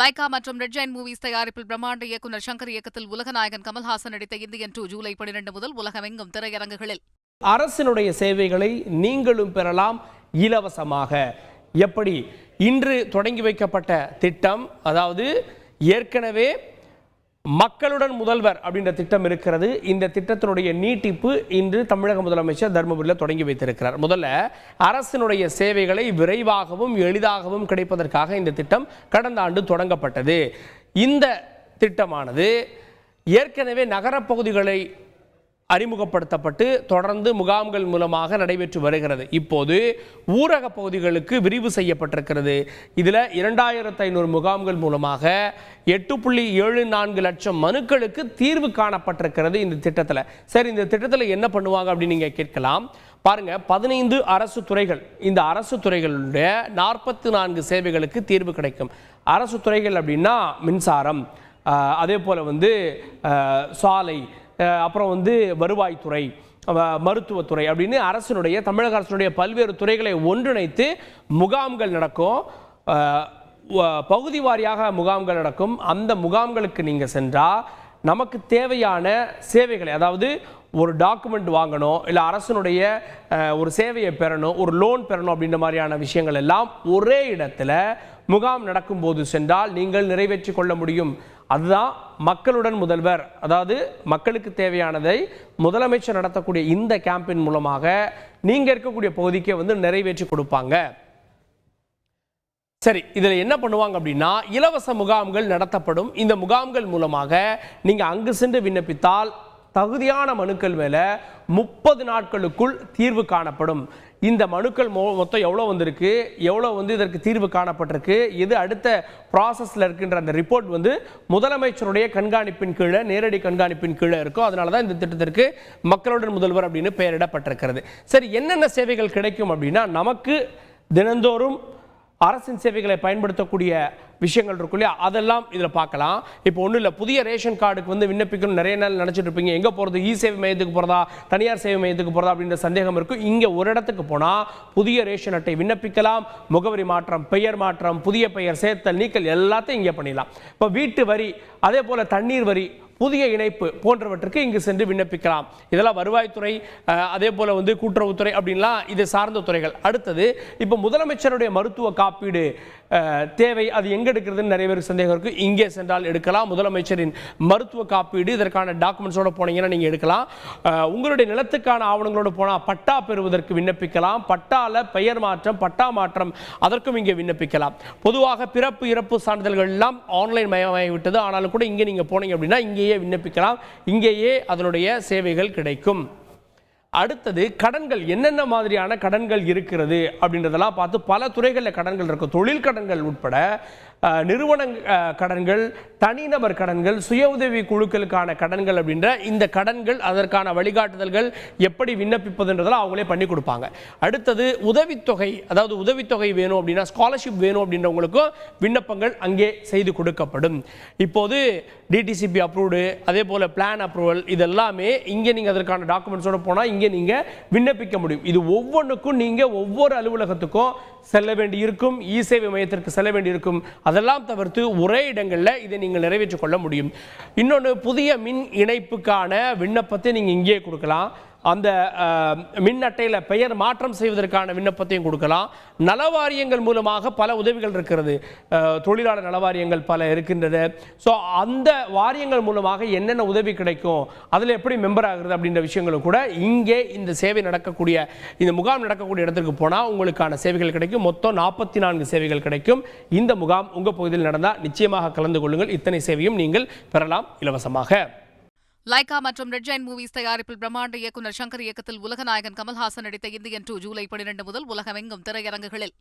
Lyca மற்றும் red giant movies தயாரிப்பில் பிரம்மாண்ட இயக்குநர் சங்கர் இயக்கத்தில் உலகநாயகன் கமல்ஹாசன் நடித்த இந்தியன் 2 ஜூலை 12 முதல் உலகமெங்கும் திரையரங்குகளில். அரசினுடைய சேவைகளை நீங்களும் பெறலாம் இலவசமாக. எப்படி? இன்று தொடங்கி வைக்கப்பட்ட திட்டம், அதாவது ஏற்கனவே மக்களுடன் முதல்வர் அப்படின்ற திட்டம் இருக்கிறது. இந்த திட்டத்தினுடைய நீட்டிப்பு இன்று தமிழக முதலமைச்சர் தர்மபுரியில் தொடங்கி வைத்திருக்கிறார். முதல்ல அரசினுடைய சேவைகளை விரைவாகவும் எளிதாகவும் கிடைப்பதற்காக இந்த திட்டம் கடந்த ஆண்டு தொடங்கப்பட்டது. இந்த திட்டமானது ஏற்கனவே நகரப்பகுதிகளை அறிமுகப்படுத்தப்பட்டு தொடர்ந்து முகாம்கள் மூலமாக நடைபெற்று வருகிறது. இப்போது ஊரக பகுதிகளுக்கு விரிவு செய்யப்பட்டிருக்கிறது. இதில் 2500 முகாம்கள் மூலமாக 8.74 லட்சம் மனுக்களுக்கு தீர்வு காணப்பட்டிருக்கிறது இந்த திட்டத்தில். சரி, இந்த திட்டத்தில் என்ன பண்ணுவாங்க அப்படின்னு நீங்கள் கேட்கலாம். பாருங்க, 15 அரசு துறைகள், இந்த அரசு துறைகளுடைய 44 சேவைகளுக்கு தீர்வு கிடைக்கும். அரசு துறைகள் அப்படின்னா மின்சாரம், அதே போல் சாலை, அப்புறம் வருவாய்த்துறை, மருத்துவத்துறை அப்படின்னு அரசினுடைய தமிழக அரசினுடைய பல்வேறு துறைகளை ஒன்றிணைத்து முகாம்கள் நடக்கும். பகுதி வாரியாக முகாம்கள் நடக்கும். அந்த முகாம்களுக்கு நீங்கள் சென்றால் நமக்கு தேவையான சேவைகளை, அதாவது ஒரு டாக்குமெண்ட் வாங்கணும், இல்லை அரசினுடைய ஒரு சேவையை பெறணும், ஒரு லோன் பெறணும் அப்படின்ற மாதிரியான விஷயங்கள் எல்லாம் ஒரே இடத்துல முகாம் நடக்கும்போது சென்றால் நீங்கள் நிறைவேற்றி கொள்ள முடியும். அதுதான் மக்களுடன் முதல்வர், அதாவது மக்களுக்கு தேவையானதை முதலமைச்சர் நடத்தக்கூடிய இந்த கேம்பெயின் மூலமாக நீங்க இருக்கக்கூடிய பகுதிக்கு நிறைவேற்றி கொடுப்பாங்க. சரி, இதில் என்ன பண்ணுவாங்க அப்படின்னா இலவச முகாம்கள் நடத்தப்படும். இந்த முகாம்கள் மூலமாக நீங்க அங்கு சென்று விண்ணப்பித்தால் தகுதியான மனுக்கள் மேல 30 நாட்களுக்குள் தீர்வு காணப்படும். இந்த மனுக்கள் மொத்தம் எவ்வளோ வந்திருக்கு, எவ்வளோ இதற்கு தீர்வு காணப்பட்டிருக்கு, இது அடுத்த ப்ராசஸில் இருக்கின்ற அந்த ரிப்போர்ட் முதலமைச்சருடைய கண்காணிப்பின் கீழே, நேரடி கண்காணிப்பின் கீழே இருக்கும். அதனால தான் இந்த திட்டத்திற்கு மக்களுடன் முதல்வர் அப்படின்னு பெயரிடப்பட்டிருக்கிறது. சரி, என்னென்ன சேவைகள் கிடைக்கும் அப்படின்னா, நமக்கு தினந்தோறும் அரசின் சேவைகளை பயன்படுத்தக்கூடிய விஷயங்கள் இருக்கும் இல்லையா, அதெல்லாம் இதில் பார்க்கலாம். இப்போ ஒன்றும் இல்லை, புதிய ரேஷன் கார்டுக்கு விண்ணப்பிக்கணும் நிறைய நாள் நினச்சிட்டு இருப்பீங்க. எங்கே போகிறது, இ சேவை மையத்துக்கு போகிறதா, தனியார் சேவை மையத்துக்கு போகிறதா அப்படின்ற சந்தேகம் இருக்கும். இங்கே ஒரு இடத்துக்கு போனால் புதிய ரேஷன் அட்டை விண்ணப்பிக்கலாம். முகவரி மாற்றம், பெயர் மாற்றம், புதிய பெயர் சேர்த்தல், நீக்கல் எல்லாத்தையும் இங்கே பண்ணிடலாம். இப்போ வீட்டு வரி, அதே போல் தண்ணீர் வரி, புதிய இணைப்பு போன்றவற்றுக்கு இங்கு சென்று விண்ணப்பிக்கலாம். இதெல்லாம் வருவாய்த்துறை, அதே போல கூட்டுறவுத்துறை அப்படின்லாம் இது சார்ந்த துறைகள். அடுத்தது, இப்போ முதலமைச்சருடைய மருத்துவ காப்பீடு தேவை, அது எங்க எடுக்கிறதுன்னு நிறைய பேருக்கு சந்தேகம் இருக்கு. இங்கே சென்றால் எடுக்கலாம். முதலமைச்சரின் மருத்துவ காப்பீடு, இதற்கான டாக்குமெண்ட்ஸோட போனீங்கன்னா நீங்க எடுக்கலாம். உங்களுடைய நிலத்துக்கான ஆவணங்களோட போனால் பட்டா பெறுவதற்கு விண்ணப்பிக்கலாம். பட்டால பெயர் மாற்றம், பட்டா மாற்றம், அதற்கும் இங்கே விண்ணப்பிக்கலாம். பொதுவாக பிறப்பு இறப்பு சான்றிதழ்கள் எல்லாம் ஆன்லைன் மயமாகிவிட்டது. ஆனாலும் கூட இங்கே நீங்க போனீங்க அப்படின்னா இங்கேயே விண்ணப்பிக்கலாம். இங்கேயே அதனுடைய சேவைகள் கிடைக்கும். அடுத்தது, கடன்கள், என்னென்ன மாதிரியான கடன்கள் இருக்கிறது அப்படின்றதெல்லாம் பார்த்து பல துறைகளில் கடன்கள் இருக்கும். தொழில் கடன்கள் உட்பட நிறுவன கடன்கள், தனிநபர் கடன்கள், சுய உதவி குழுக்களுக்கான கடன்கள் அப்படின்ற இந்த கடன்கள், அதற்கான வழிகாட்டுதல்கள் எப்படி விண்ணப்பிப்பதுன்றதெல்லாம் அவங்களே பண்ணி கொடுப்பாங்க. அடுத்தது உதவித்தொகை, அதாவது உதவித்தொகை வேணும் அப்படின்னா, ஸ்காலர்ஷிப் வேணும் அப்படின்றவங்களுக்கும் விண்ணப்பங்கள் அங்கே செய்து கொடுக்கப்படும். இப்போது டிடிசிபி அப்ரூவ்டு, அதே போல் பிளான் அப்ரூவல், இதெல்லாமே இங்கே நீங்கள் அதற்கான டாக்குமெண்ட்ஸோட போனால் இங்கே நீங்கள் விண்ணப்பிக்க முடியும். இது ஒவ்வொன்றுக்கும் நீங்கள் ஒவ்வொரு அலுவலகத்துக்கும் செல்ல வேண்டி இருக்கும், இ சேவை மையத்திற்கு செல்ல வேண்டி இருக்கும். அதெல்லாம் தவிர்த்து ஒரே இடங்களில் இதை நீங்கள் நிறைவேற்றிக் கொள்ள முடியும். இன்னொன்று, புதிய மின் இணைப்புக்கான விண்ணப்பத்தை நீங்கள் இங்கே கொடுக்கலாம். அந்த மின் அட்டையில் பெயர் மாற்றம் செய்வதற்கான விண்ணப்பத்தையும் கொடுக்கலாம். நலவாரியங்கள் மூலமாக பல உதவிகள் இருக்கிறது. தொழிலாளர் நலவாரியங்கள் பல இருக்கின்றது. ஸோ அந்த வாரியங்கள் மூலமாக என்னென்ன உதவி கிடைக்கும், அதில் எப்படி மெம்பர் ஆகுறது அப்படின்ற விஷயங்களும் கூட இங்கே இந்த சேவை நடக்கக்கூடிய, இந்த முகாம் நடக்கக்கூடிய இடத்துக்கு போனால் உங்களுக்கான சேவைகள் கிடைக்கும். மொத்தம் 44 சேவைகள் கிடைக்கும். இந்த முகாம் உங்கள் பகுதியில் நடந்தால் நிச்சயமாக கலந்து கொள்ளுங்கள். இத்தனை சேவையும் நீங்கள் பெறலாம் இலவசமாக. லைகா மற்றும் ரெட் ஜெயண்ட் மூவிஸ் தயாரிப்பில் பிரம்மாண்ட இயக்குநர் சங்கர் இயக்கத்தில் உலகநாயகன் கமல்ஹாசன் நடித்த இந்தியன் 2 ஜூலை 12 முதல் உலகமெங்கும் திரையரங்குகளில்.